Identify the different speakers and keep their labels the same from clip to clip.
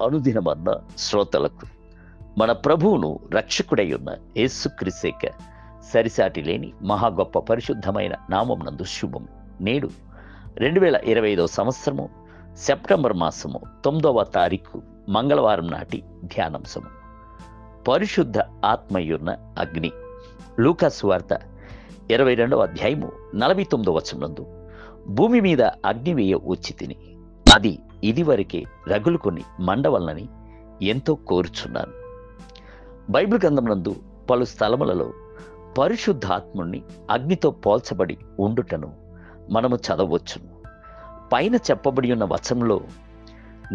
Speaker 1: అనుదినమన్న శ్రోతలకు మన ప్రభువును రక్షకుడై ఉన్న యేసుక్రీస్తు సరిసాటి లేని మహా గొప్ప పరిశుద్ధమైన నామమునందు శుభం. నేడు 2025 సంవత్సరము సెప్టెంబర్ మాసము 9వ తారీఖు మంగళవారం నాటి ధ్యానాంశము పరిశుద్ధ ఆత్మయున్న అగ్ని. లూకా సువార్త 22వ అధ్యాయము 49వ వచనమునందు భూమి మీద అగ్ని వేయ వచ్చి తిని అది ఇదివరకే రగులుకొని మండవలనని ఎంతో కోరుచున్నాను. బైబిల్ గ్రంథమునందు పలు స్థలములలో పరిశుద్ధాత్ముణ్ణి అగ్నితో పోల్చబడి ఉండుటను మనము చదవచ్చును. పైన చెప్పబడి ఉన్న వచనంలో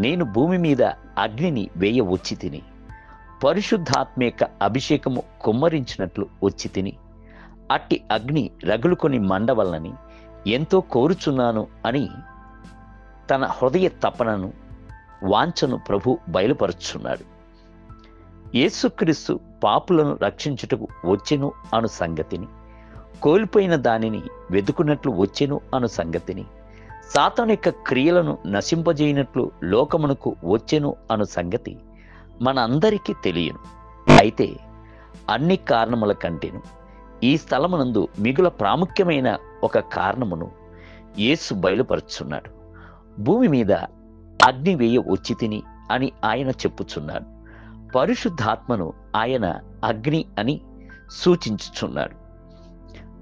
Speaker 1: నేను భూమి మీద అగ్నిని వేయ వచ్చి తిని పరిశుద్ధాత్మ యొక్క అభిషేకము కుమ్మరించినట్లు వచ్చి తిని అట్టి అగ్ని రగులుకొని మండవలనని ఎంతో కోరుచున్నాను అని తన హృదయ తపనను వాంఛను ప్రభు బయలుపరుచున్నాడు. యేసుక్రీస్తు పాపులను రక్షించుటకు వచ్చెను అను సంగతిని, కోల్పోయిన దానిని వెతుకున్నట్లు వచ్చెను అను సంగతిని, సాతాను యొక్క క్రియలను నశింపజేయనట్లు లోకమునకు వచ్చెను అను సంగతి మన అందరికీ తెలియను. అయితే అన్ని కారణముల కంటేను ఈ స్థలమునందు మిగుల ప్రాముఖ్యమైన ఒక కారణమును యేసు బయలుపరుచున్నాడు. భూమి మీద అగ్ని వేయ వచ్చి తిని అని ఆయన చెప్పుచున్నాడు. పరిశుద్ధాత్మను ఆయన అగ్ని అని సూచించుచున్నాడు.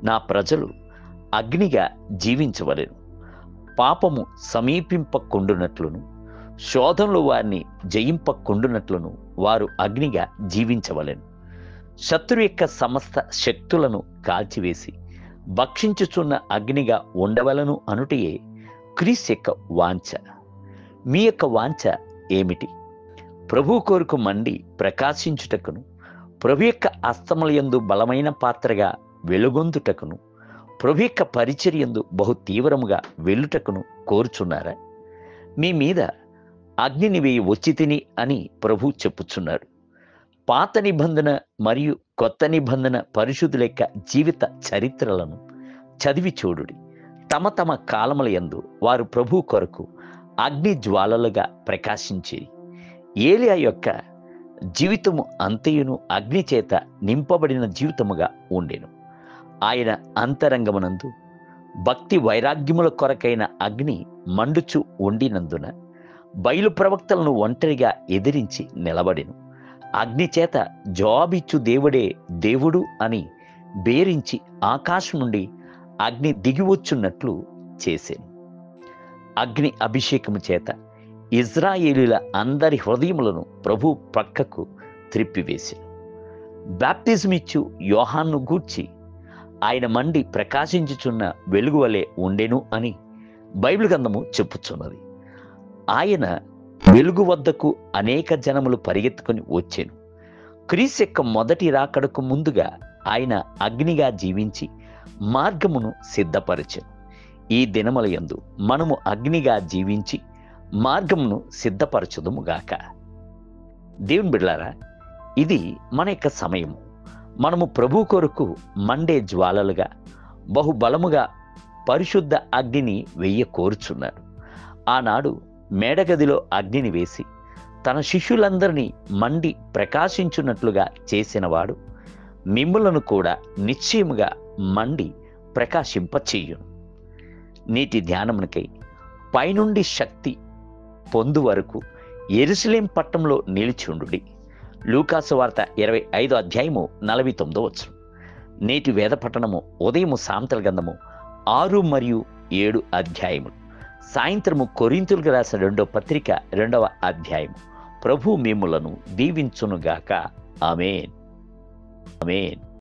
Speaker 1: నా ప్రజలు అగ్నిగా జీవించవలెను, పాపము సమీపింపకుండునట్లును శోధనలు వారిని జయింపకుండునట్లును వారు అగ్నిగా జీవించవలెను. శత్రు యొక్క సమస్త శక్తులను కాల్చివేసి భక్షించుచున్న అగ్నిగా ఉండవలను అనుటయే క్రీస్తు యొక్క వాంఛ. మీ యొక్క వాంఛ ఏమిటి? ప్రభు కొరకు మండి ప్రకాశించుటకును, ప్రభు యొక్క హస్తములయందు బలమైన పాత్రగా వెలుగొందుటకును, ప్రభు యొక్క పరిచర్యందు బహు తీవ్రముగా వెళ్ళుటకును కోరుచున్నారా? మీ మీద అగ్నిని వేయి వచ్చి తిని అని ప్రభు చెప్పుచున్నాడు. పాత నిబంధన మరియు కొత్త నిబంధన పరిశుద్ధుల యొక్క జీవిత చరిత్రలను చదివి చూడుడి. తమ తమ కాలముల యందు వారు ప్రభు కొరకు అగ్ని జ్వాలలుగా ప్రకాశించేది. ఏలియా యొక్క జీవితము అంతయును అగ్ని చేత నింపబడిన జీవితముగా ఉండెను. ఆయన అంతరంగమునందు భక్తి వైరాగ్యముల కొరకైన అగ్ని మండుచు ఉండినందున బయలు ప్రవక్తలను ఒంటరిగా ఎదిరించి నిలబడెను. అగ్ని చేత జవాబిచ్చు దేవుడే దేవుడు అని బేరించి ఆకాశం నుండి అగ్ని దిగివచ్చున్నట్లు చేశాను. అగ్ని అభిషేకము చేత ఇజ్రాయేలీల అందరి హృదయములను ప్రభు ప్రక్కకు త్రిప్పివేశాను. బాప్తిజమిచ్చు యోహాన్ను గూర్చి ఆయన మండి ప్రకాశించుచున్న వెలుగు వలె ఉండెను అని బైబిల్ గ్రంథము చెప్పుచున్నది. ఆయన వెలుగు వద్దకు అనేక జనములు పరిగెత్తుకొని వచ్చెను. క్రీస్తు యొక్క మొదటి రాకడకు ముందుగా ఆయన అగ్నిగా జీవించి మార్గమును సిద్ధపరచెను. ఈ దినముల యందు మనము అగ్నిగా జీవించి మార్గమును సిద్ధపరచుదుముగాక. దేవుని బిడ్డలారా, ఇది మన యొక్క సమయము. మనము ప్రభు కొరకు మండే జ్వాలలుగా బహుబలముగా పరిశుద్ధ అగ్నిని వెయ్య కోరుచున్నాడు. ఆనాడు మేడగదిలో అగ్నిని వేసి తన శిష్యులందరినీ మండి ప్రకాశించున్నట్లుగా చేసినవాడు మిమ్ములను కూడా నిశ్చయముగా మండి ప్రకాశింపచేయును. నీటి ధ్యానమునకై పైనుండి శక్తి పొందు వరకు యెరూషలేము పట్టణంలో నిలిచుండుడి. లూకా సువార్త 25వ అధ్యాయము 49వ వచనం. నేటి వేద పట్టణము ఉదయము సామెతల గ్రంథము 6 మరియు 7 అధ్యాయములు, సాయంత్రము కొరింథీయులకు రాసిన 2వ పత్రిక 2వ అధ్యాయము. ప్రభు మిమ్ములను దీవించునుగాక. ఆమేన్. ఆమేన్.